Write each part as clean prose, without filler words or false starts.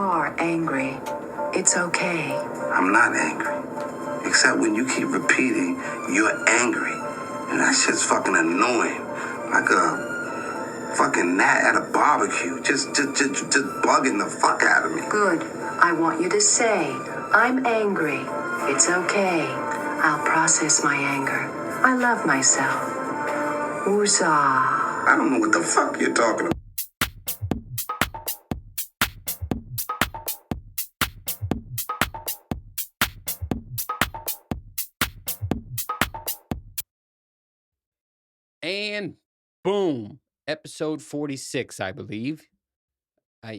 are angry. It's okay. I'm not angry. Except when you keep repeating, you're angry. And that shit's fucking annoying. Like a fucking gnat at a barbecue. Just bugging the fuck out of me. Good. I want you to say, I'm angry. It's okay. I'll process my anger. I love myself. Woozah. I don't know what the fuck you're talking about. And boom, episode 46, I believe.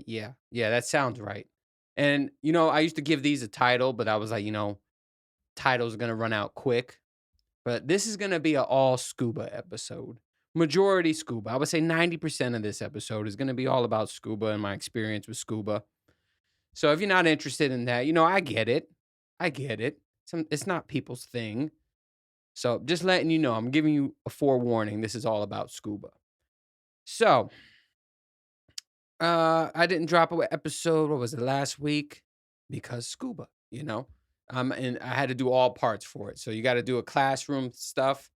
Yeah, that sounds right. And, I used to give these a title, but I was like, title's going to run out quick. But this is going to be an all scuba episode. Majority scuba. I would say 90% of this episode is going to be all about scuba and my experience with scuba. So if you're not interested in that, I get it. It's not people's thing. So just letting you know, I'm giving you a forewarning. This is all about scuba. So I didn't drop an episode, what was it, last week? Because scuba, and I had to do all parts for it. So you got to do a classroom stuff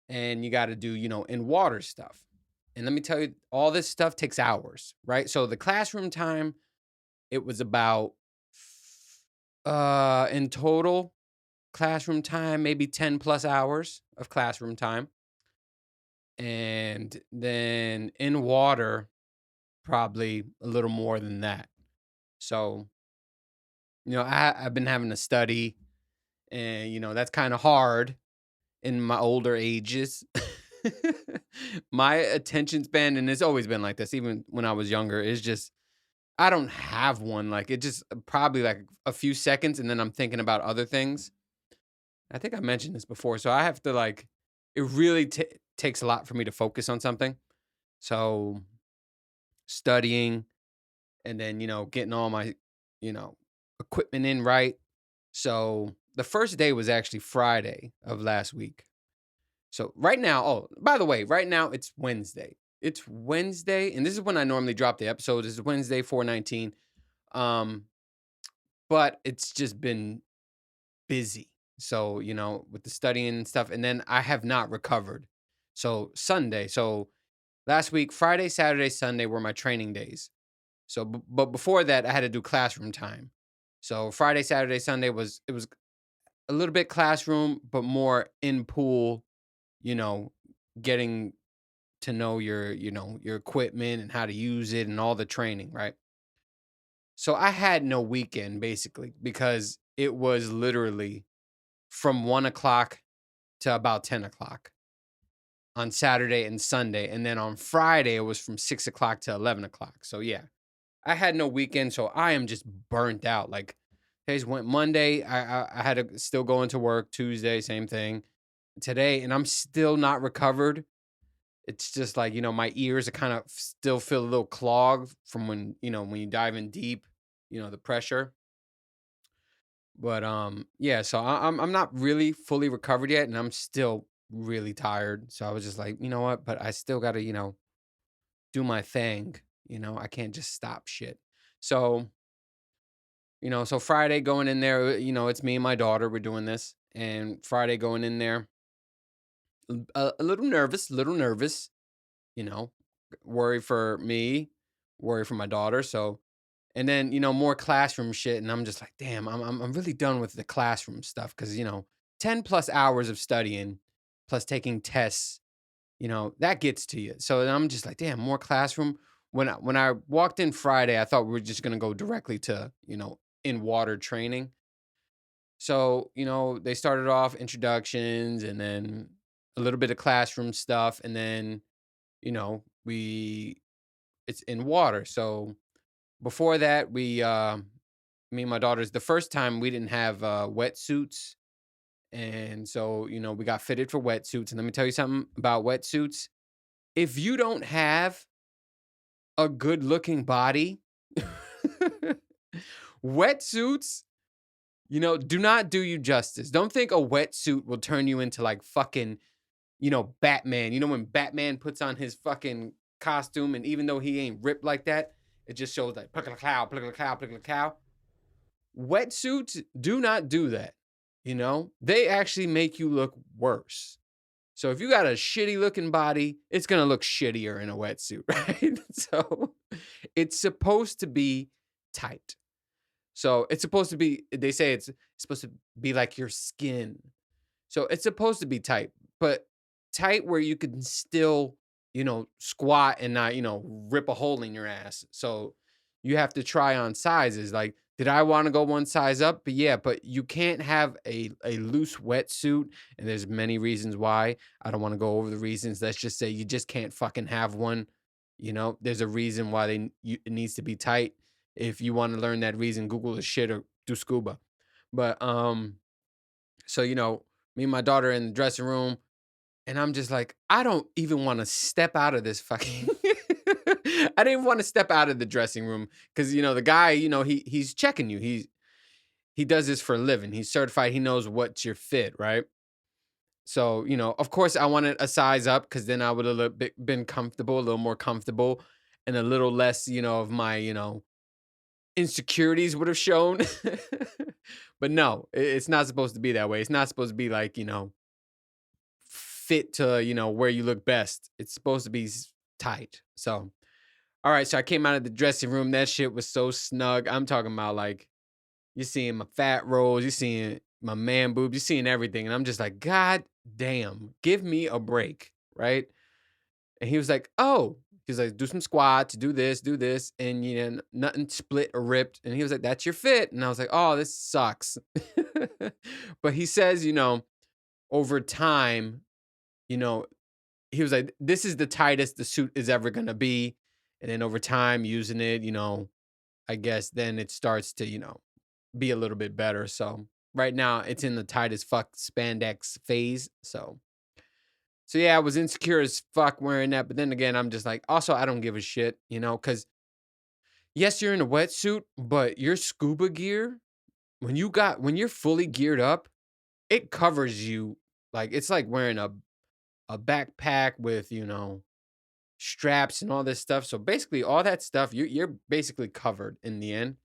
and you got to do, in water stuff. And let me tell you, all this stuff takes hours, right? So the classroom time, it was about, in total classroom time, maybe 10 plus hours of classroom time. And then in water, probably a little more than that. So, I've been having to study and, that's kind of hard in my older ages. My attention span, and it's always been like this, even when I was younger, is just, I don't have one. Like, it just probably like a few seconds and then I'm thinking about other things. I think I mentioned this before. So I have to it really takes a lot for me to focus on something. So studying and then, getting all my, equipment in right. So the first day was actually Friday of last week. So right now, by the way, right now it's Wednesday. It's Wednesday, and this is when I normally drop the episode. This is Wednesday, 4/19. But it's just been busy. So, with the studying and stuff, and then I have not recovered. So Sunday, last week, Friday, Saturday, Sunday were my training days. So, but before that, I had to do classroom time. So Friday, Saturday, Sunday it was a little bit classroom, but more in pool, getting to know your equipment and how to use it and all the training, right? So I had no weekend basically because it was literally from 1 o'clock to about 10 o'clock on Saturday and Sunday. And then on Friday, it was from 6 o'clock to 11 o'clock. So yeah, I had no weekend. So I am just burnt out. Like today's Monday, I had to still go into work. Tuesday, same thing. Today, and I'm still not recovered. It's just like, my ears are kind of still feel a little clogged from when you dive in deep, the pressure. But yeah, so I'm not really fully recovered yet, and I'm still really tired. So I was just like, you know what? But I still got to, do my thing. I can't just stop shit. So, so Friday going in there, it's me and my daughter. We're doing this, and Friday going in there, a little nervous, worry for me, worry for my daughter. So, and then, more classroom shit. And I'm just like, damn, I'm really done with the classroom stuff. Cause 10 plus hours of studying plus taking tests, that gets to you. So I'm just like, damn, more classroom. When I walked in Friday, I thought we were just going to go directly to, in water training. So, they started off introductions and then a little bit of classroom stuff. And then, it's in water. So before that, me and my daughters, the first time we didn't have wetsuits. And so, we got fitted for wetsuits. And let me tell you something about wetsuits. If you don't have a good looking body, wetsuits, do not do you justice. Don't think a wetsuit will turn you into like fucking, Batman. When Batman puts on his fucking costume and even though he ain't ripped like that, It just shows like pluck a cow, pluck a cow, pluck a cow. Wetsuits do not do that. You know, they actually make you look worse. So if you got a shitty looking body, it's gonna look shittier in a wetsuit, right? So it's supposed to be tight. So it's supposed to be, they say it's supposed to be like your skin. So it's supposed to be tight, but tight where you can still, squat and not, rip a hole in your ass. So you have to try on sizes. Like, did I want to go one size up? But yeah, but you can't have a loose wetsuit. And there's many reasons why. I don't want to go over the reasons. Let's just say you just can't fucking have one. There's a reason why it needs to be tight. If you want to learn that reason, Google the shit or do scuba. But so me and my daughter in the dressing room, and I'm just like, I don't even want to step out of this fucking. I didn't want to step out of the dressing room because the guy, he's checking you. He does this for a living. He's certified. He knows what's your fit, right? So of course, I wanted a size up because then I would have been comfortable, a little more comfortable, and a little less, of my insecurities would have shown. But no, it's not supposed to be that way. It's not supposed to be like fit to where you look best. It's supposed to be tight. So all right, so I came out of the dressing room. That shit was so snug. I'm talking about like you're seeing my fat rolls, you're seeing my man boobs, you're seeing everything, and I'm just like, God damn, give me a break, right? And he was like, oh, he's like, do some squats, do this, and nothing split or ripped. And he was like, that's your fit. And I was like, oh, this sucks. But he says, over time, you know, he was like, this is the tightest the suit is ever gonna be. And then over time using it, I guess then it starts to, be a little bit better. So right now it's in the tightest fuck spandex phase. So yeah, I was insecure as fuck wearing that. But then again, I'm just like, also, I don't give a shit, because yes, you're in a wetsuit, but your scuba gear, when you're fully geared up, it covers you. Like it's like wearing a backpack with, straps and all this stuff. So basically all that stuff, you're basically covered in the end.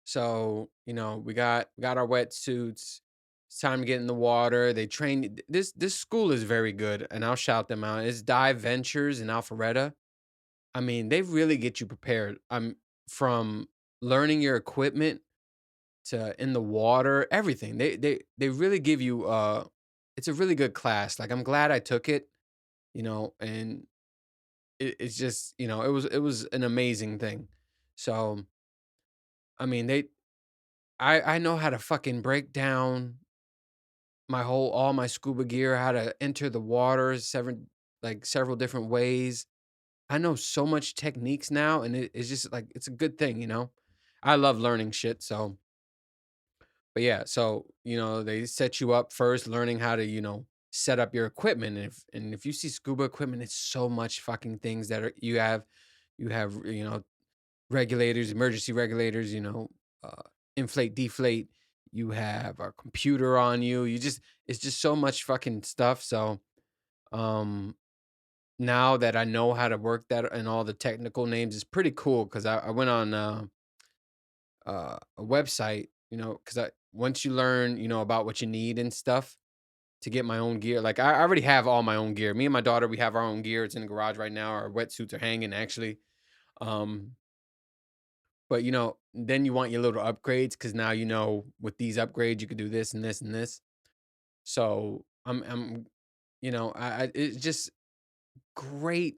So, we got our wetsuits. It's time to get in the water. They train this school is very good, and I'll shout them out. It's Dive Ventures in Alpharetta. I mean, they really get you prepared. I'm from learning your equipment to in the water, everything. They really give you it's a really good class. Like I'm glad I took it, and it's just, it was an amazing thing. So, I mean, I know how to fucking break down all my scuba gear, how to enter the water several different ways. I know so much techniques now, and it's just like it's a good thing. I love learning shit. So, but yeah, so they set you up first, learning how to set up your equipment. And if you see scuba equipment, it's so much fucking things that you have regulators, emergency regulators, uh, inflate, deflate. You have a computer on you. It's just so much fucking stuff. So, um, now that I know how to work that and all the technical names, it's pretty cool because I went on a website, because once you learn, about what you need and stuff to get my own gear, like I already have all my own gear. Me and my daughter, we have our own gear. It's in the garage right now. Our wetsuits are hanging actually. Um, But then you want your little upgrades because now with these upgrades you could do this and this and this. So I'm it's just great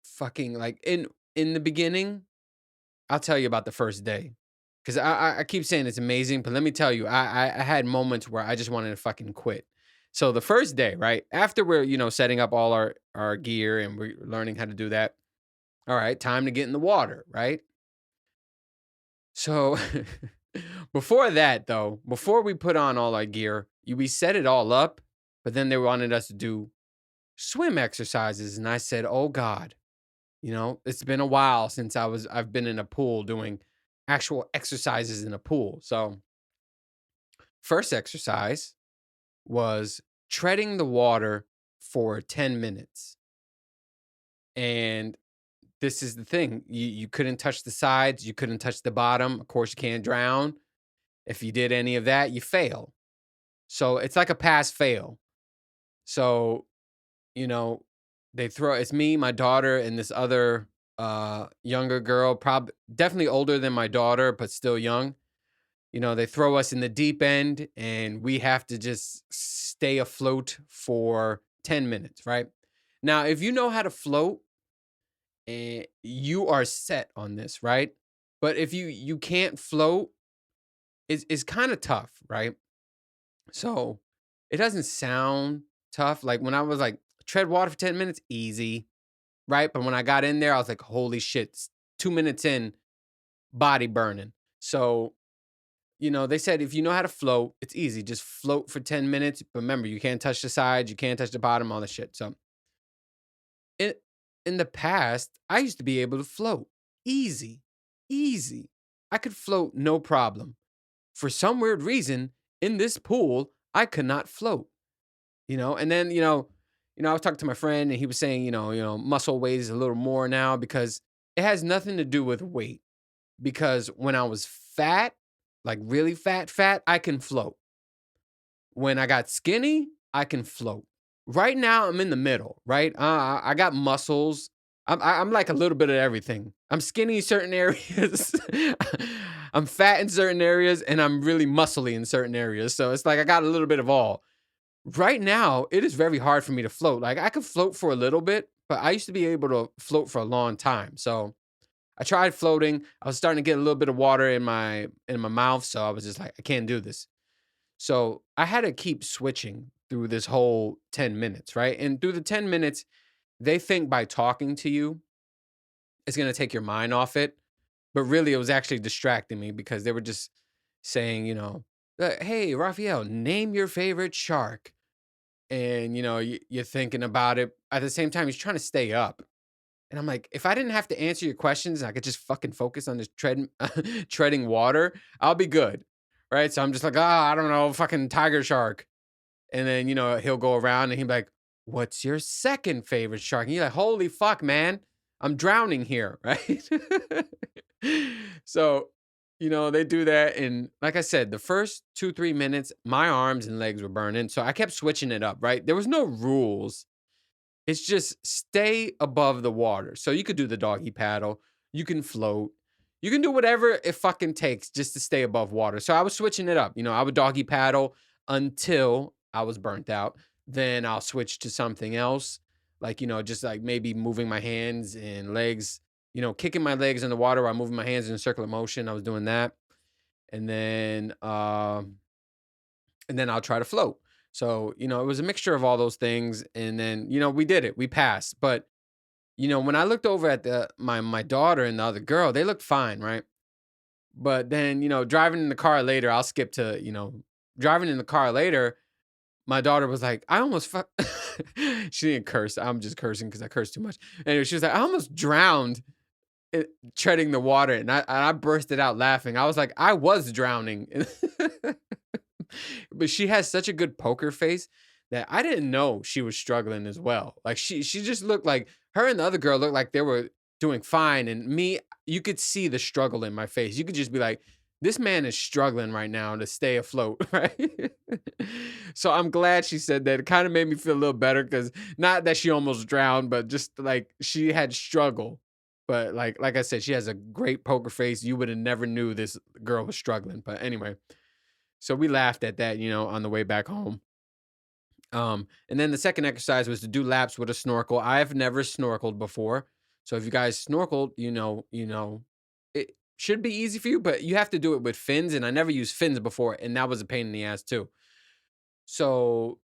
fucking like in the beginning. I'll tell you about the first day because I keep saying it's amazing, but let me tell you, I had moments where I just wanted to fucking quit. So the first day, right after we're setting up all our gear and we're learning how to do that. All right, time to get in the water, right? So before that, though, before we put on all our gear, we set it all up, but then they wanted us to do swim exercises, and I said, "Oh God, it's been a while since I've been in a pool doing actual exercises in a pool." So first exercise was treading the water for 10 minutes, and this is the thing. You couldn't touch the sides, you couldn't touch the bottom. Of course, you can't drown. If you did any of that, you fail. So it's like a pass fail. So, you know, they throw it's me, my daughter, and this other younger girl, probably definitely older than my daughter, but still young. They throw us in the deep end and we have to just stay afloat for 10 minutes, right? Now, if you know how to float, and you are set on this, right? But if you can't float, it's kind of tough, right? So it doesn't sound tough. Like when I was like tread water for 10 minutes, easy, right? But when I got in there, I was like, holy shit, 2 minutes in, body burning. So, they said if you know how to float, it's easy. Just float for 10 minutes. But remember, you can't touch the sides, you can't touch the bottom, all the shit. So in in the past, I used to be able to float. Easy. Easy. I could float no problem. For some weird reason, in this pool, I could not float. And then, I was talking to my friend and he was saying, muscle weighs a little more now because it has nothing to do with weight. Because when I was fat, like really fat, I can float. When I got skinny, I can float. Right now, I'm in the middle, right? I got muscles. I'm like a little bit of everything. I'm skinny in certain areas. I'm fat in certain areas, and I'm really muscly in certain areas. So it's like I got a little bit of all. Right now, it is very hard for me to float. Like I could float for a little bit, but I used to be able to float for a long time. So I tried floating. I was starting to get a little bit of water in my mouth, so I was just like, I can't do this. So I had to keep switching through this whole 10 minutes, right? And through the 10 minutes, they think by talking to you, it's going to take your mind off it. But really, it was actually distracting me because they were just saying, hey, Raphael, name your favorite shark. And, you're thinking about it. At the same time, he's trying to stay up. And I'm like, if I didn't have to answer your questions, I could just fucking focus on this treading water, I'll be good. Right. So I'm just like, I don't know, fucking tiger shark. And then, he'll go around and he'll be like, what's your second favorite shark? And you're like, holy fuck, man, I'm drowning here. Right. So, they do that. And like I said, the first 2, 3 minutes, my arms and legs were burning. So I kept switching it up. Right. There was no rules. It's just stay above the water. So you could do the doggy paddle, you can float, you can do whatever it fucking takes just to stay above water. So I was switching it up. I would doggy paddle until I was burnt out. Then I'll switch to something else, like, just like maybe moving my hands and legs, kicking my legs in the water while moving my hands in a circular motion. I was doing that. And then I'll try to float. So, it was a mixture of all those things. And then, we did it. We passed. But, when I looked over at my daughter and the other girl, they looked fine, right? But then, driving in the car later, I'll skip to, driving in the car later, my daughter was like, I almost she didn't curse. I'm just cursing because I curse too much. Anyway, she was like, I almost drowned treading the water. And I bursted out laughing. I was like, I was drowning. But she has such a good poker face that I didn't know she was struggling as well. Like she just looked like her and the other girl looked like they were doing fine. And me, you could see the struggle in my face. You could just be like, this man is struggling right now to stay afloat, right? So I'm glad she said that. It kind of made me feel a little better because not that she almost drowned, but just like she had struggle. But like I said, she has a great poker face. You would have never knew this girl was struggling. But anyway, so we laughed at that, on the way back home. And then the second exercise was to do laps with a snorkel. I've never snorkeled before. So if you guys snorkeled, it should be easy for you, but you have to do it with fins. And I never used fins before, and that was a pain in the ass too. So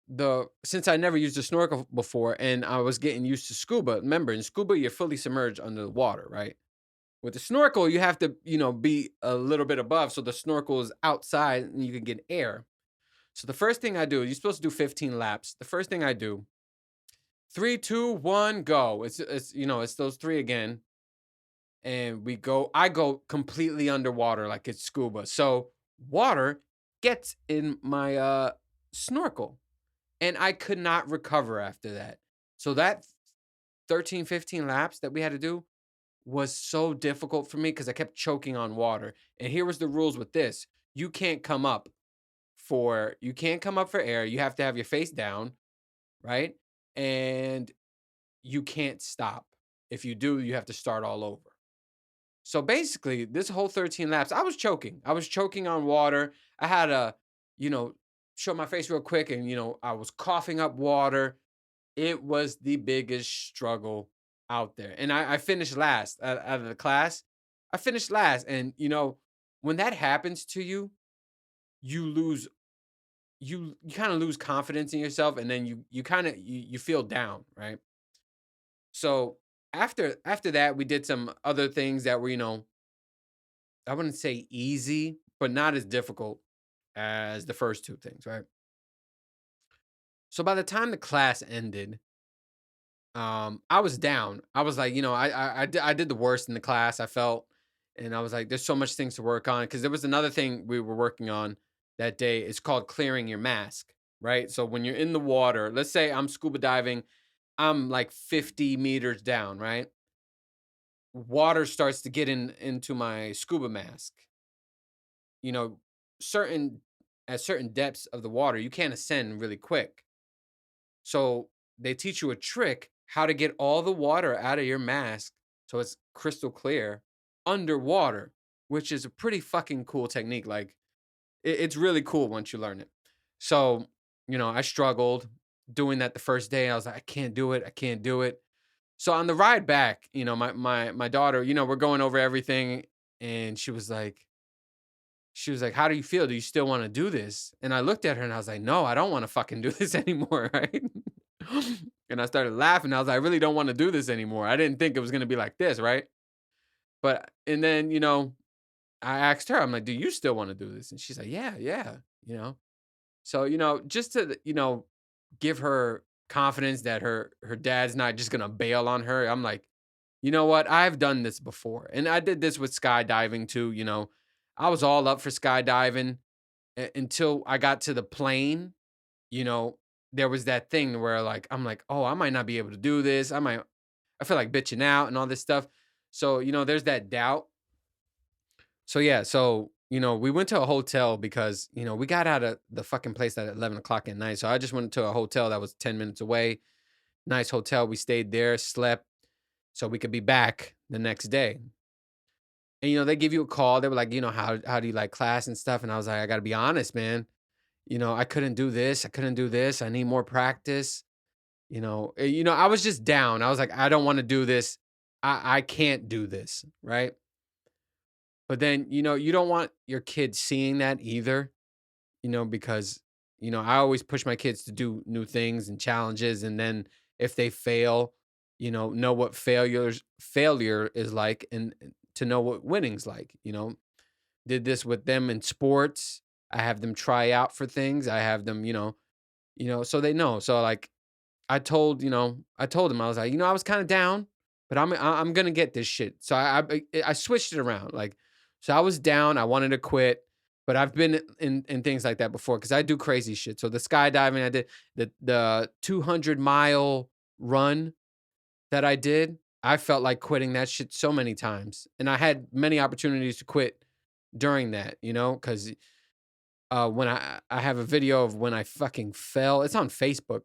since I never used a snorkel before and I was getting used to scuba, remember in scuba, you're fully submerged under the water, right? With the snorkel, you have to, be a little bit above. So the snorkel is outside and you can get air. So the first thing I do, you're supposed to do 15 laps. The first thing I do, 3, 2, 1, go. It's those three again. And I go completely underwater like it's scuba. So water gets in my snorkel. And I could not recover after that. So that 13, 15 laps that we had to do, was so difficult for me because I kept choking on water. And here was the rules with this. You can't come up you can't come up for air. You have to have your face down, right? And you can't stop. If you do, you have to start all over. So basically, this whole 13 laps, I was choking. I was choking on water. I had to, you know, show my face real quick and, I was coughing up water. It was the biggest struggle out there. And I finished last out of the class. I finished last. And, when that happens to you, you lose you kind of lose confidence in yourself and then you kind of you feel down, right? So after that we did some other things that were, I wouldn't say easy, but not as difficult as the first two things, right? So by the time the class ended, I was down. I was like, I did the worst in the class, I felt, and I was like, there's so much things to work on because there was another thing we were working on that day. It's called clearing your mask, right? So when you're in the water, let's say I'm scuba diving, I'm like 50 meters down, right? Water starts to get into my scuba mask. You know, certain at certain depths of the water, you can't ascend really quick. So they teach you a trick how to get all the water out of your mask so it's crystal clear underwater, which is a pretty fucking cool technique. Like it's really cool once you learn it. So, I struggled doing that the first day. I was like, I can't do it. I can't do it. So on the ride back, my daughter, we're going over everything and she was like, "How do you feel? Do you still want to do this?" And I looked at her and I was like, "No, I don't want to fucking do this anymore." Right. And I started laughing. I was like, I really don't want to do this anymore. I didn't think it was going to be like this. Right. And then, I asked her, I'm like, "Do you still want to do this?" And she's like, "Yeah, yeah." You know, so, just to, give her confidence that her dad's not just going to bail on her. I'm like, you know what? I've done this before. And I did this with skydiving too. I was all up for skydiving until I got to the plane. you know, there was that thing where like I'm like, oh, I might not be able to do this. I feel like bitching out and all this stuff. So, there's that doubt. So yeah, we went to a hotel because, we got out of the fucking place at 11 o'clock at night. So I just went to a hotel that was 10 minutes away. Nice hotel. We stayed there, slept so we could be back the next day. And they give you a call. They were like, how do you like class and stuff? And I was like, I gotta be honest, man. I couldn't do this. I couldn't do this. I need more practice. I was just down. I was like, I don't want to do this. I can't do this. Right. But then, you don't want your kids seeing that either, because, I always push my kids to do new things and challenges. And then if they fail, know what failure is like and to know what winning's like, did this with them in sports. I have them try out for things. I have them, so they know. So like I told him I was like, I was kind of down, but I'm gonna get this shit. So I switched it around. Like, so I was down. I wanted to quit, but I've been in things like that before because I do crazy shit. So the skydiving I did, the 200-mile run that I did, I felt like quitting that shit so many times, and I had many opportunities to quit during that. Because when I have a video of when I fucking fell. It's on Facebook.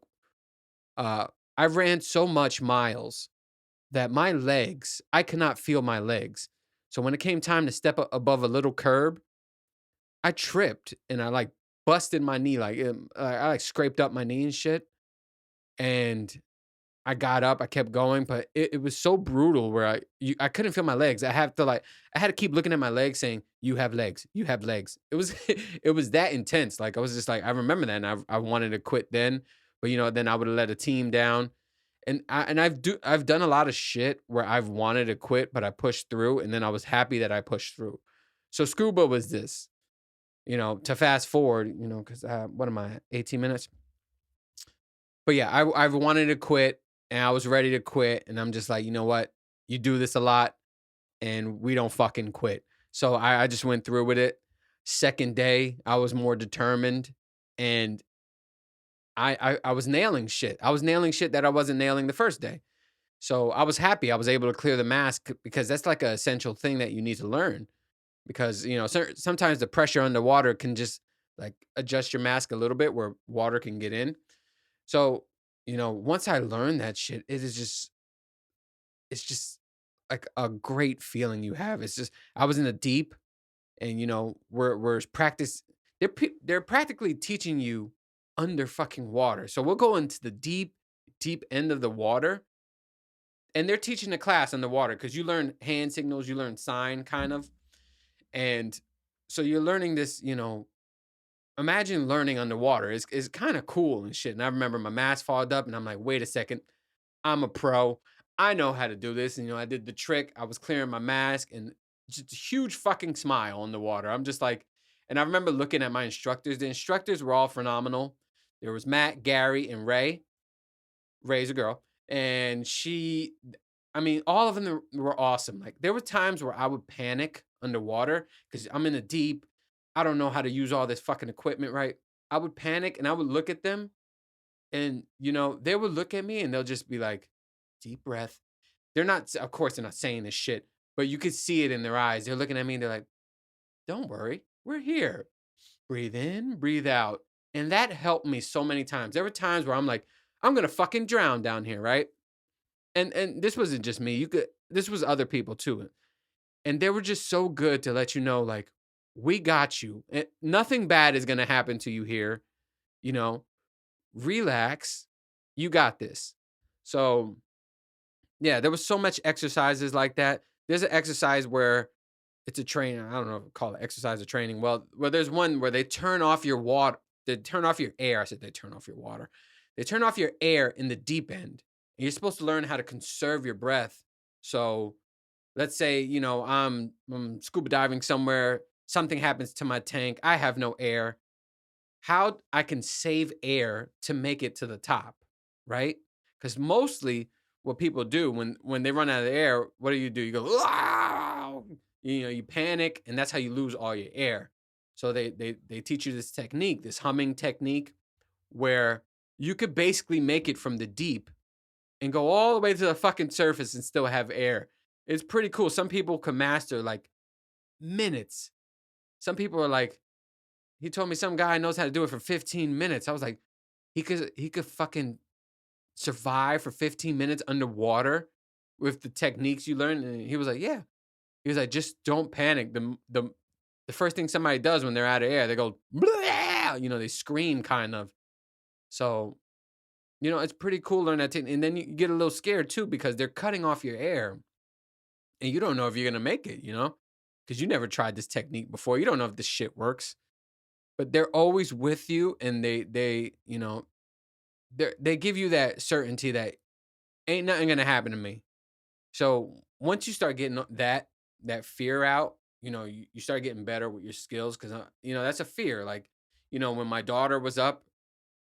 Uh, I ran so much miles that my legs, I could not feel my legs. So when it came time to step above a little curb, I tripped and I like busted my knee, like I like scraped up my knee and shit. And I got up, I kept going, but it was so brutal where I couldn't feel my legs. I had to keep looking at my legs saying, "You have legs, you have legs." It was it was that intense. Like I was just like, I remember that and I wanted to quit then, but then I would have let a team down. And I've done a lot of shit where I've wanted to quit, but I pushed through and then I was happy that I pushed through. So scuba was this, to fast forward, because what am I, 18 minutes? But yeah, I've wanted to quit and I was ready to quit. And I'm just like, you know what? You do this a lot and we don't fucking quit. So I just went through with it. Second day, I was more determined and I was nailing shit. I was nailing shit that I wasn't nailing the first day. So I was happy I was able to clear the mask because that's like an essential thing that you need to learn because, sometimes the pressure underwater can just like adjust your mask a little bit where water can get in. So, once I learned that shit, it's just like a great feeling you have. It's just I was in the deep and we're practice they're practically teaching you under fucking water. So we'll go into the deep, deep end of the water and they're teaching the class underwater because you learn hand signals, you learn sign kind of. And so you're learning this, imagine learning underwater is kind of cool and shit. And I remember my mask fogged up and I'm like, wait a second, I'm a pro. I know how to do this. And, I did the trick. I was clearing my mask and just a huge fucking smile on the water. I'm just like, and I remember looking at my instructors. The instructors were all phenomenal. There was Matt, Gary, and Ray. Ray's a girl. And I mean, all of them were awesome. Like, there were times where I would panic underwater because I'm in the deep. I don't know how to use all this fucking equipment right. I would panic and I would look at them and, they would look at me and they'll just be like, deep breath. They're not, of course, they're not saying this shit, but you could see it in their eyes. They're looking at me and they're like, don't worry, we're here. Breathe in, breathe out. And that helped me so many times. There were times where I'm like, I'm gonna fucking drown down here, right? And this wasn't just me. This was other people too. And they were just so good to let you know, like, we got you. Nothing bad is gonna happen to you here. You know, relax. You got this. So yeah, there was so much exercises like that. There's an exercise where it's a training. I don't know if call it exercise or training. Well, there's one where they turn off your water. They turn off your air. I said they turn off your water. They turn off your air in the deep end. And you're supposed to learn how to conserve your breath. So let's say, I'm scuba diving somewhere. Something happens to my tank. I have no air. How I can save air to make it to the top, right? Because mostly what people do when they run out of air, what do? You go, "Ah!" You panic, and that's how you lose all your air. So they teach you this technique, this humming technique, where you could basically make it from the deep and go all the way to the fucking surface and still have air. It's pretty cool. Some people can master like minutes. Some people are like, he told me some guy knows how to do it for 15 minutes. I was like, he could fucking survive for 15 minutes underwater with the techniques you learn. And he was like, yeah. He was like, just don't panic. The first thing somebody does when they're out of air, they go, "Blah!" They scream kind of. So, it's pretty cool learning that technique. And then you get a little scared too because they're cutting off your air and you don't know if you're gonna make it, because you never tried this technique before. You don't know if this shit works. But they're always with you and they give you that certainty that ain't nothing gonna happen to me. So once you start getting that fear out, you start getting better with your skills because that's a fear. Like, when my daughter was up,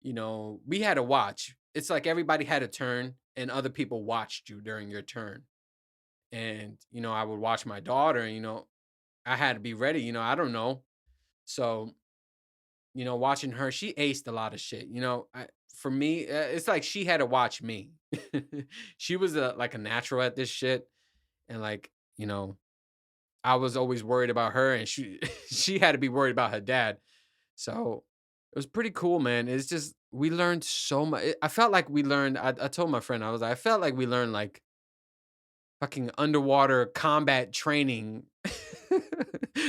we had a watch. It's like everybody had a turn and other people watched you during your turn. And, I would watch my daughter and, I had to be ready, I don't know. So watching her, she aced a lot of shit. For me, it's like she had to watch me. She was like a natural at this shit, and like I was always worried about her, and she she had to be worried about her dad. So it was pretty cool, man. It's just we learned so much. I felt like we learned. I told my friend I felt like we learned like fucking underwater combat training,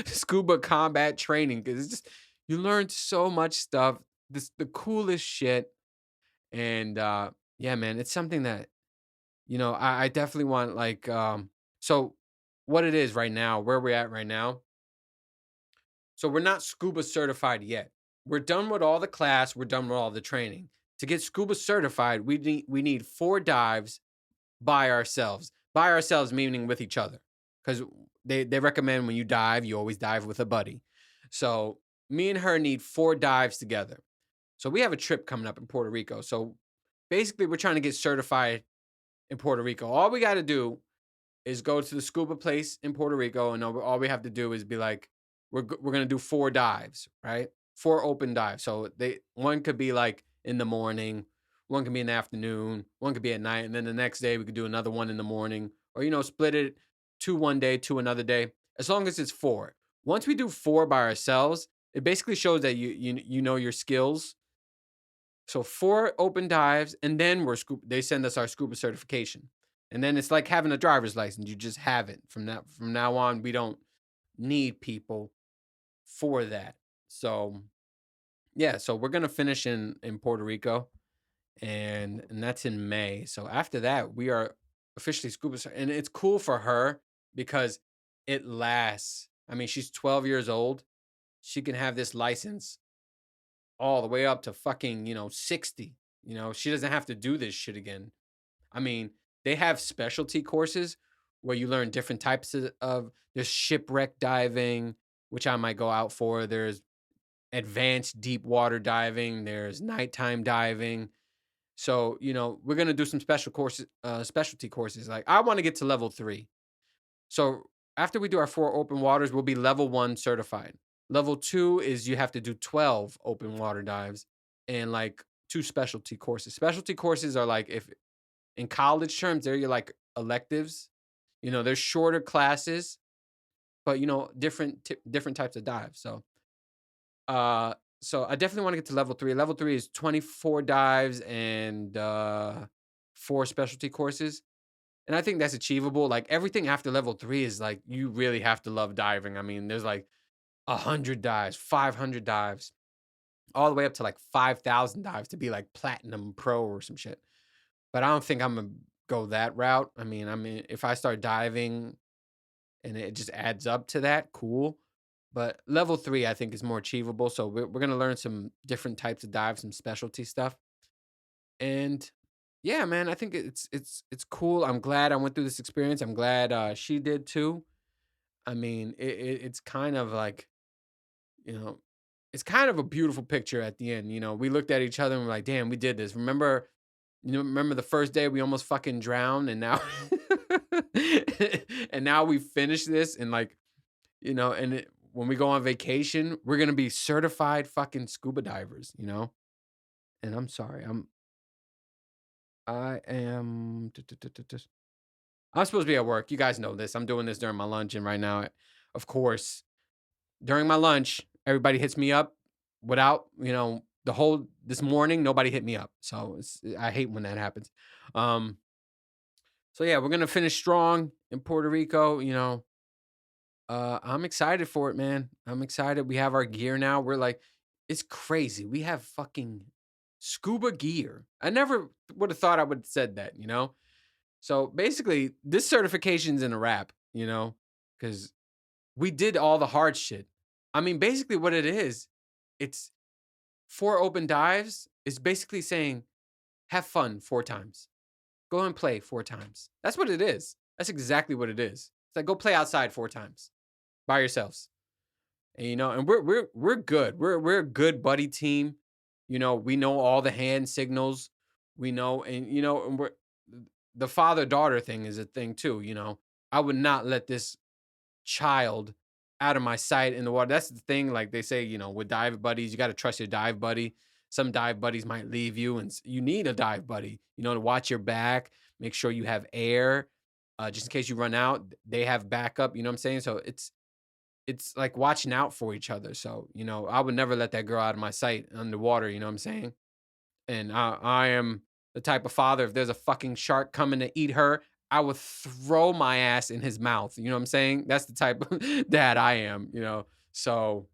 scuba combat training, because it's just you learned so much stuff. This the coolest shit, and yeah, man, it's something that I definitely want. Like, so what it is right now, where we're at right now. So we're not scuba certified yet. We're done with all the class. We're done with all the training. To get scuba certified, we need 4 dives by ourselves. By ourselves meaning with each other. Because they recommend when you dive, you always dive with a buddy. So me and her need 4 dives together. So we have a trip coming up in Puerto Rico. So basically, we're trying to get certified in Puerto Rico. All we got to do is go to the scuba place in Puerto Rico, and all we have to do is be like, we're gonna do 4 dives, right? 4 open dives. So one could be like in the morning, One can be in the afternoon, one could be at night, and then the next day we could do another one in the morning, or split it two one day, two another day. As long as it's four. Once we do four by ourselves, it basically shows that you know your skills. So four open dives, and then they send us our scuba certification. And then it's like having a driver's license. You just have it. From now on, we don't need people for that. So yeah, so we're gonna finish in Puerto Rico, and that's in May. So after that, we are officially and it's cool for her because it lasts. I mean, she's 12 years old. She can have this license all the way up to fucking 60. She doesn't have to do this shit again. I mean, they have specialty courses where you learn different types of there's shipwreck diving, which I might go out for. There's advanced deep water diving, there's nighttime diving. So, we're gonna do some specialty courses. Like I want to get to level 3. So after we do our 4 open waters, we'll be level 1 certified. Level 2 is you have to do 12 open water dives and like 2 specialty courses. Specialty courses are like, if in college terms, they're your like electives. They're shorter classes, but different types of dives. Uh so I definitely want to get to level 3. Level 3 is 24 dives and 4 specialty courses. And I think that's achievable. Like everything after level 3 is like you really have to love diving. I mean, there's like 100 dives, 500 dives, all the way up to like 5,000 dives to be like platinum pro or some shit. But I don't think I'm gonna go that route. I mean, if I start diving and it just adds up to that, cool. But level 3, I think, is more achievable. So we're gonna learn some different types of dives, some specialty stuff, and yeah, man, I think it's cool. I'm glad I went through this experience. I'm glad she did too. I mean, it's kind of like you know, it's kind of a beautiful picture at the end. We looked at each other and we're like, "Damn, we did this." Remember the first day we almost fucking drowned, and now, and now we finished this, and like, when we go on vacation, we're gonna be certified fucking scuba divers. And I'm sorry, I am. I'm supposed to be at work. You guys know this. I'm doing this during my lunch, and right now, of course, during my lunch, everybody hits me up without, the whole this morning, nobody hit me up. So I hate when that happens. Um, so yeah, we're gonna finish strong in Puerto Rico. I'm excited for it, man. I'm excited. We have our gear now. We're like, it's crazy. We have fucking scuba gear. I never would have thought I would have said that. So basically, this certification's in a wrap, because we did all the hard shit. I mean, basically, what it is, it's 4 open dives. It's basically saying, have fun 4 times. Go and play 4 times. That's what it is. That's exactly what it is. It's like, go play outside 4 times by yourselves. And we're good. We're a good buddy team. We know all the hand signals. We know, and we're the father daughter thing is a thing too. I would not let this child out of my sight in the water. That's the thing. Like they say, with dive buddies, you got to trust your dive buddy. Some dive buddies might leave you, and you need a dive buddy. To watch your back, make sure you have air, just in case you run out. They have backup. You know what I'm saying? So it's like watching out for each other. So, I would never let that girl out of my sight underwater, you know what I'm saying? And I am the type of father, if there's a fucking shark coming to eat her, I would throw my ass in his mouth. You know what I'm saying? That's the type of dad I am. So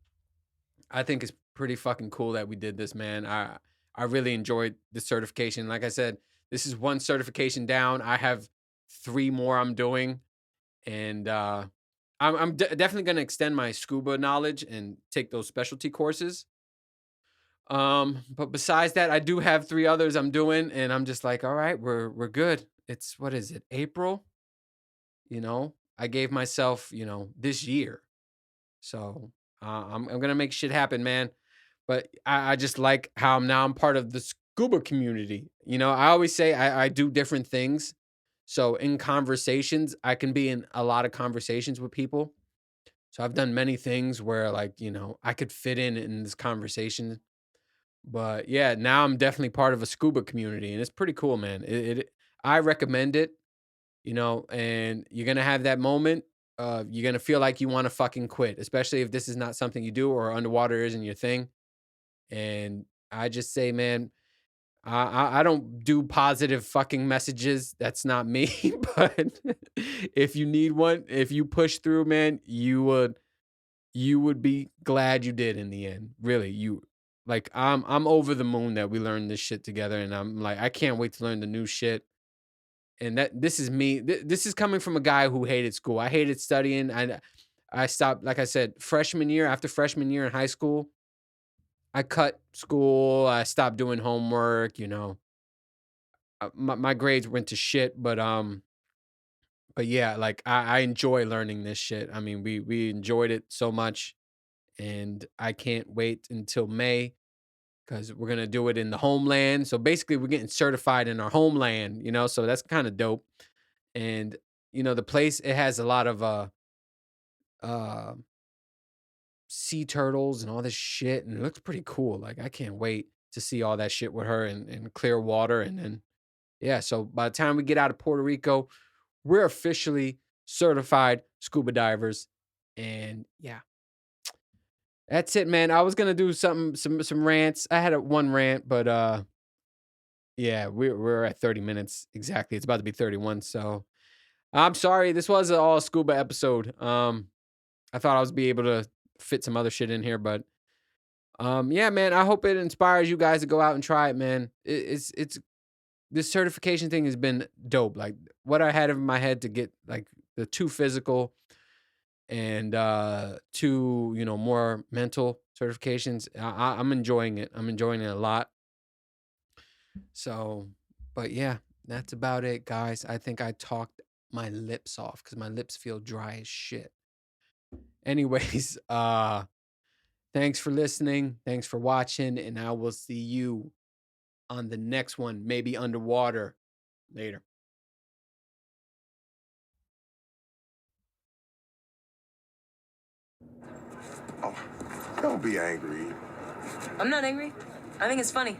I think it's pretty fucking cool that we did this, man. I really enjoyed the certification. Like I said, this is 1 certification down. I have 3 more I'm doing. And I'm definitely going to extend my scuba knowledge and take those specialty courses. But besides that, I do have 3 others I'm doing, and I'm just like, all right, we're good. It's what is it, April? I gave myself, this year, so I'm gonna make shit happen, man. But I just like how I'm part of the scuba community. I always say I do different things. So in conversations, I can be in a lot of conversations with people. So I've done many things where like, I could fit in this conversation. But yeah, now I'm definitely part of a scuba community, and it's pretty cool, man. I recommend it, and you're gonna have that moment. You're gonna feel like you want to fucking quit, especially if this is not something you do or underwater isn't your thing. And I just say, man, I don't do positive fucking messages. That's not me. But if you need one, if you push through, man, you would be glad you did in the end. Really, I'm over the moon that we learned this shit together, and I'm like, I can't wait to learn the new shit. And that this is me. This is coming from a guy who hated school. I hated studying. I stopped, like I said, freshman year. After freshman year in high school, I cut school. I stopped doing homework. My grades went to shit, but yeah, like I enjoy learning this shit. I mean, we enjoyed it so much, and I can't wait until May because we're gonna do it in the homeland. So basically, we're getting certified in our homeland. So that's kind of dope. And the place, it has a lot of uh sea turtles and all this shit, and it looks pretty cool. Like I can't wait to see all that shit with her in clear water, and then yeah. So by the time we get out of Puerto Rico, we're officially certified scuba divers. And yeah, that's it, man. I was gonna do some rants. I had one rant, but yeah, we're at 30 minutes exactly. It's about to be 31. So I'm sorry. This was an all scuba episode. I thought I was be able to fit some other shit in here, but yeah, man. I hope it inspires you guys to go out and try it, man. It's this certification thing has been dope. Like what I had in my head to get like the two physical and two, more mental certifications. I'm enjoying it. I'm enjoying it a lot. So, but yeah, that's about it, guys. I think I talked my lips off because my lips feel dry as shit. Anyways, thanks for listening. Thanks for watching, and I will see you on the next one, maybe underwater. Later. Oh, don't be angry. I'm not angry. I think it's funny.